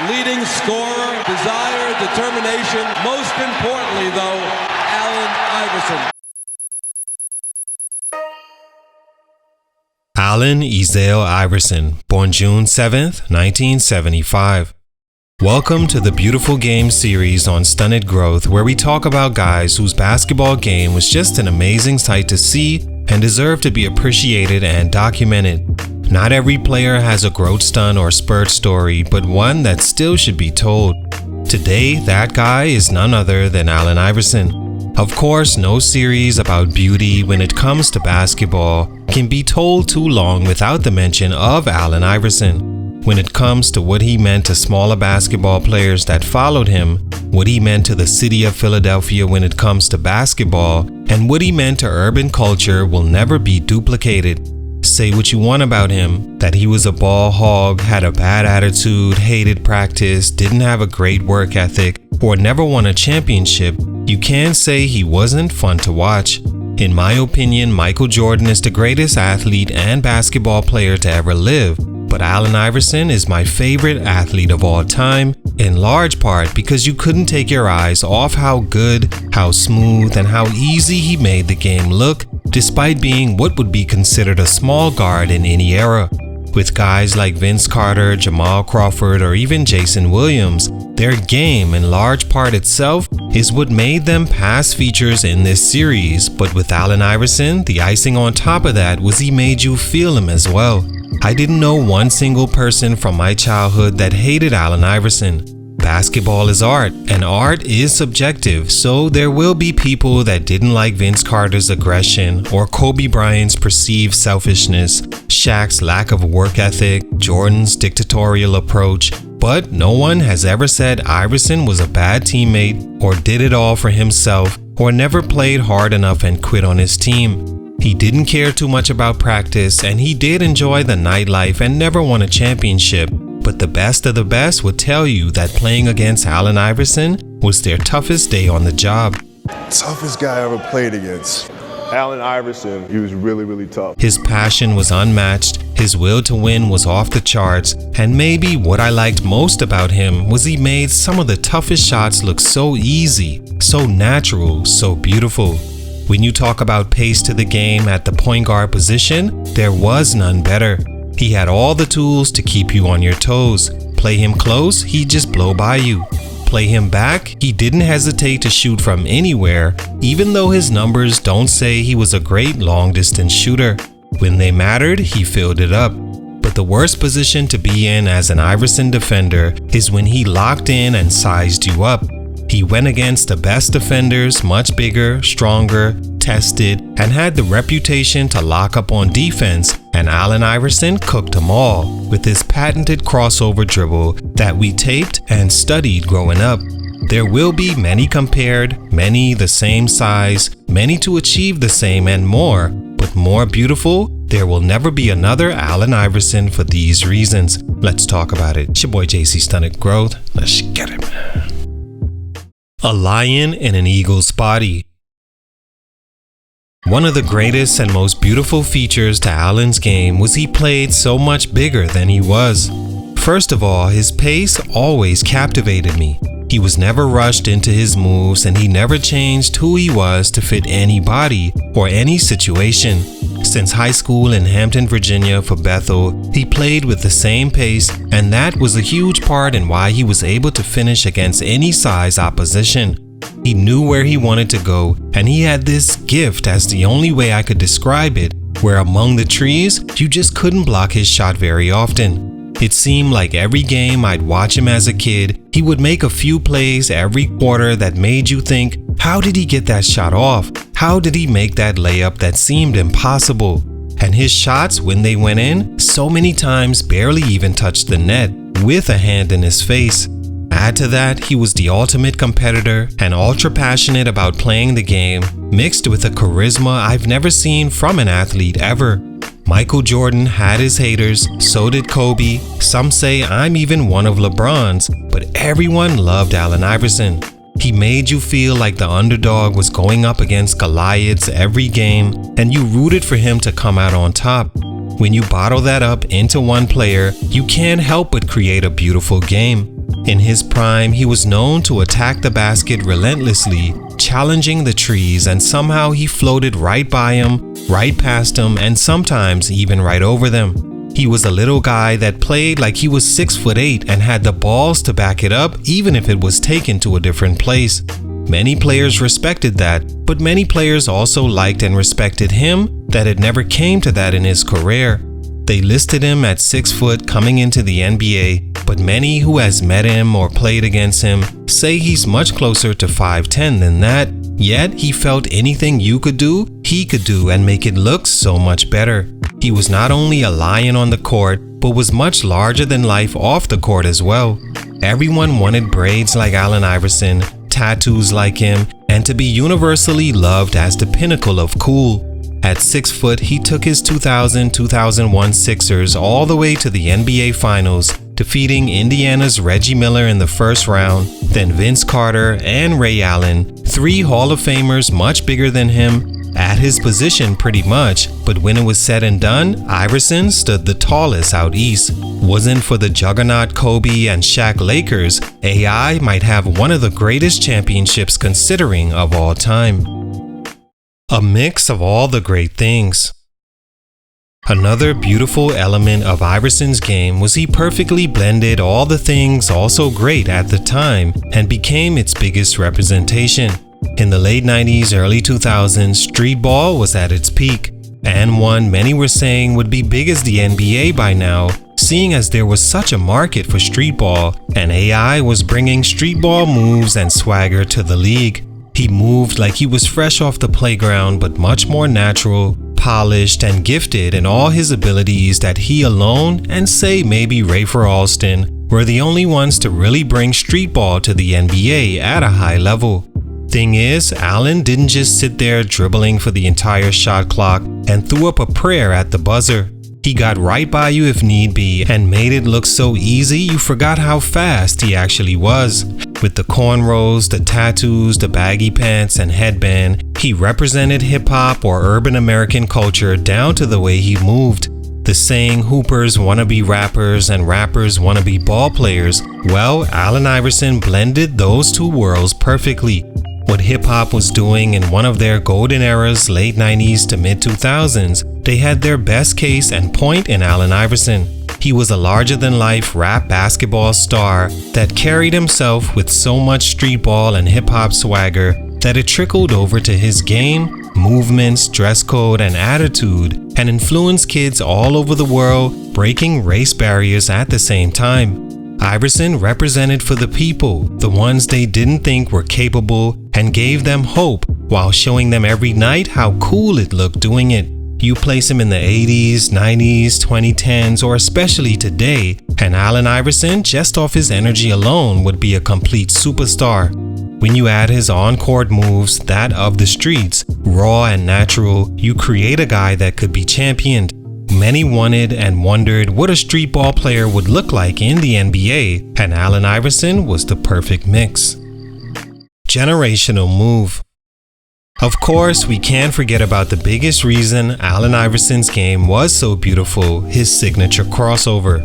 leading scorer, desire, determination. Most importantly, though, Allen Iverson. Allen Iverson, born June 7th, 1975. Welcome to the Beautiful Game series on Stunted Growth, where we talk about guys whose basketball game was just an amazing sight to see and deserve to be appreciated and documented. Not every player has a growth stunt or spurt story, but one that still should be told. Today, that guy is none other than Allen Iverson. Of course, no series about beauty when it comes to basketball can be told too long without the mention of Allen Iverson. When it comes to what he meant to smaller basketball players that followed him, what he meant to the city of Philadelphia when it comes to basketball, and what he meant to urban culture will never be duplicated. Say what you want about him, that he was a ball hog, had a bad attitude, hated practice, didn't have a great work ethic, or never won a championship, you can't say he wasn't fun to watch. In my opinion, Michael Jordan is the greatest athlete and basketball player to ever live. But Allen Iverson is my favorite athlete of all time, in large part because you couldn't take your eyes off how good, how smooth, and how easy he made the game look, despite being what would be considered a small guard in any era. With guys like Vince Carter, Jamal Crawford, or even Jason Williams, their game, in large part itself, is what made them past features in this series. But with Allen Iverson, the icing on top of that was he made you feel him as well. I didn't know one single person from my childhood that hated Allen Iverson. Basketball is art, and art is subjective, so there will be people that didn't like Vince Carter's aggression or Kobe Bryant's perceived selfishness, Shaq's lack of work ethic, Jordan's dictatorial approach, but no one has ever said Iverson was a bad teammate or did it all for himself or never played hard enough and quit on his team. He didn't care too much about practice, and he did enjoy the nightlife and never won a championship. But the best of the best would tell you that playing against Allen Iverson was their toughest day on the job. Toughest guy I ever played against. Allen Iverson, he was really tough. His passion was unmatched, his will to win was off the charts, and maybe what I liked most about him was he made some of the toughest shots look so easy, so natural, so beautiful. When you talk about pace to the game at the point guard position, there was none better. He had all the tools to keep you on your toes. Play him close, he'd just blow by you. Play him back, he didn't hesitate to shoot from anywhere, even though his numbers don't say he was a great long-distance shooter. When they mattered, he filled it up. But the worst position to be in as an Iverson defender is when he locked in and sized you up. He went against the best defenders, much bigger, stronger, tested, and had the reputation to lock up on defense, and Allen Iverson cooked them all with his patented crossover dribble that we taped and studied growing up. There will be many compared, many the same size, many to achieve the same and more, but more beautiful, there will never be another Allen Iverson for these reasons. Let's talk about it. It's your boy JC Stunted Growth. Let's get it, man. A lion in an eagle's body. One of the greatest and most beautiful features to Allen's game was he played so much bigger than he was. First of all, his pace always captivated me. He was never rushed into his moves, and he never changed who he was to fit any body or any situation. Since high school in Hampton, Virginia for Bethel, he played with the same pace, and that was a huge part in why he was able to finish against any size opposition. He knew where he wanted to go, and he had this gift, as the only way I could describe it, where among the trees, you just couldn't block his shot very often. It seemed like every game I'd watch him as a kid, he would make a few plays every quarter that made you think, how did he get that shot off? How did he make that layup that seemed impossible? And his shots, when they went in, so many times barely even touched the net, with a hand in his face. Add to that, he was the ultimate competitor and ultra passionate about playing the game, mixed with a charisma I've never seen from an athlete ever. Michael Jordan had his haters, so did Kobe. Some say I'm even one of LeBron's, but everyone loved Allen Iverson. He made you feel like the underdog was going up against Goliaths every game, and you rooted for him to come out on top. When you bottle that up into one player, you can't help but create a beautiful game. In his prime, he was known to attack the basket relentlessly, challenging the trees, and somehow he floated right by him, right past him, and sometimes even right over them. He was a little guy that played like he was 6'8" and had the balls to back it up even if it was taken to a different place. Many players respected that, but many players also liked and respected him that it never came to that in his career. They listed him at 6 foot coming into the NBA, but many who has met him or played against him say he's much closer to 5'10" than that, yet he felt anything you could do, he could do and make it look so much better. He was not only a lion on the court, but was much larger than life off the court as well. Everyone wanted braids like Allen Iverson, tattoos like him, and to be universally loved as the pinnacle of cool. At 6 foot, he took his 2000-2001 Sixers all the way to the NBA Finals, defeating Indiana's Reggie Miller in the first round, then Vince Carter and Ray Allen, 3 Hall of Famers much bigger than him, at his position pretty much, but when it was said and done, Iverson stood the tallest out east. Wasn't for the juggernaut Kobe and Shaq Lakers, AI might have one of the greatest championships considering of all time. A mix of all the great things. Another beautiful element of Iverson's game was he perfectly blended all the things also great at the time and became its biggest representation. In the late 90s, early 2000s, street ball was at its peak, and one many were saying would be big as the NBA by now, seeing as there was such a market for street ball, and AI was bringing street ball moves and swagger to the league. He moved like he was fresh off the playground, but much more natural, polished, and gifted in all his abilities that he alone, and say maybe Rafer Alston, were the only ones to really bring street ball to the NBA at a high level. Thing is, Allen didn't just sit there dribbling for the entire shot clock and threw up a prayer at the buzzer. He got right by you if need be and made it look so easy you forgot how fast he actually was. With the cornrows, the tattoos, the baggy pants and headband, he represented hip-hop or urban American culture down to the way he moved. The saying hoopers wanna be rappers and rappers wanna be ball players, well, Allen Iverson blended those two worlds perfectly. What hip-hop was doing in one of their golden eras, late 90s to mid-2000s, they had their best case and point in Allen Iverson. He was a larger-than-life rap basketball star that carried himself with so much street ball and hip-hop swagger that it trickled over to his game, movements, dress code, and attitude, and influenced kids all over the world, breaking race barriers at the same time. Iverson represented for the people, the ones they didn't think were capable, and gave them hope while showing them every night how cool it looked doing it. You place him in the 80s, 90s, 2010s, or especially today, and Allen Iverson, just off his energy alone, would be a complete superstar. When you add his on-court moves, that of the streets, raw and natural, you create a guy that could be championed. Many wanted and wondered what a street ball player would look like in the NBA, and Allen Iverson was the perfect mix. Generational move. Of course, we can't forget about the biggest reason Allen Iverson's game was so beautiful, his signature crossover.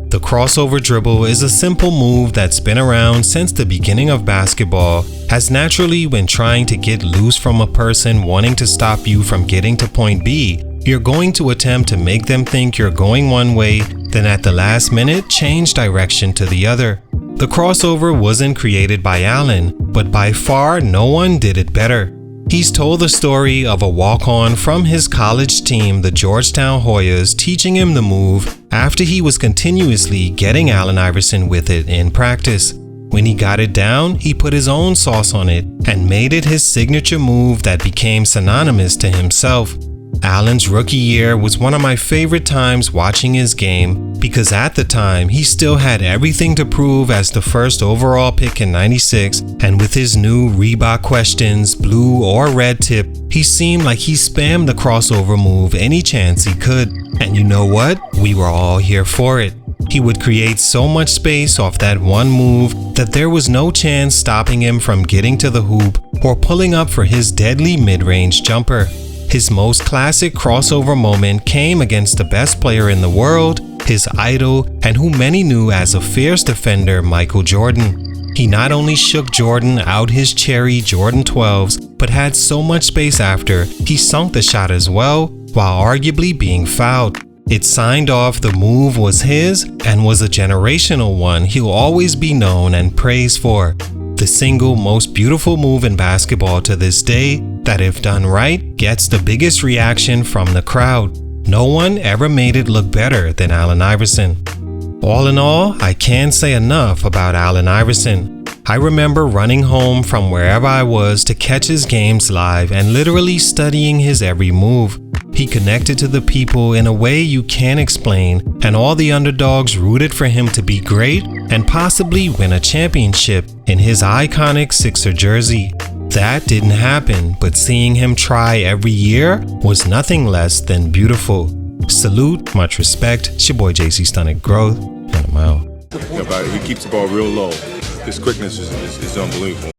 The crossover dribble is a simple move that's been around since the beginning of basketball, as naturally when trying to get loose from a person wanting to stop you from getting to point B, you're going to attempt to make them think you're going one way, then at the last minute change direction to the other. The crossover wasn't created by Allen, but by far no one did it better. He's told the story of a walk-on from his college team, the Georgetown Hoyas, teaching him the move after he was continuously getting Allen Iverson with it in practice. When he got it down, he put his own sauce on it and made it his signature move that became synonymous to himself. Allen's rookie year was one of my favorite times watching his game because at the time he still had everything to prove as the first overall pick in '96, and with his new Reebok questions, blue or red tip, he seemed like he spammed the crossover move any chance he could. And you know what? We were all here for it. He would create so much space off that one move that there was no chance stopping him from getting to the hoop or pulling up for his deadly mid-range jumper. His most classic crossover moment came against the best player in the world, his idol, and who many knew as a fierce defender, Michael Jordan. He not only shook Jordan out his cherry Jordan 12s, but had so much space after, he sunk the shot as well, while arguably being fouled. It signed off the move was his and was a generational one he'll always be known and praised for. The single most beautiful move in basketball to this day that, if done right, gets the biggest reaction from the crowd. No one ever made it look better than Allen Iverson. All in all, I can't say enough about Allen Iverson. I remember running home from wherever I was to catch his games live and literally studying his every move. He connected to the people in a way you can't explain, and all the underdogs rooted for him to be great and possibly win a championship in his iconic Sixer jersey. That didn't happen, but seeing him try every year was nothing less than beautiful. Salute, much respect. It's your boy JC Stunted Growth, and I'm out. He keeps the ball real low. His quickness is unbelievable.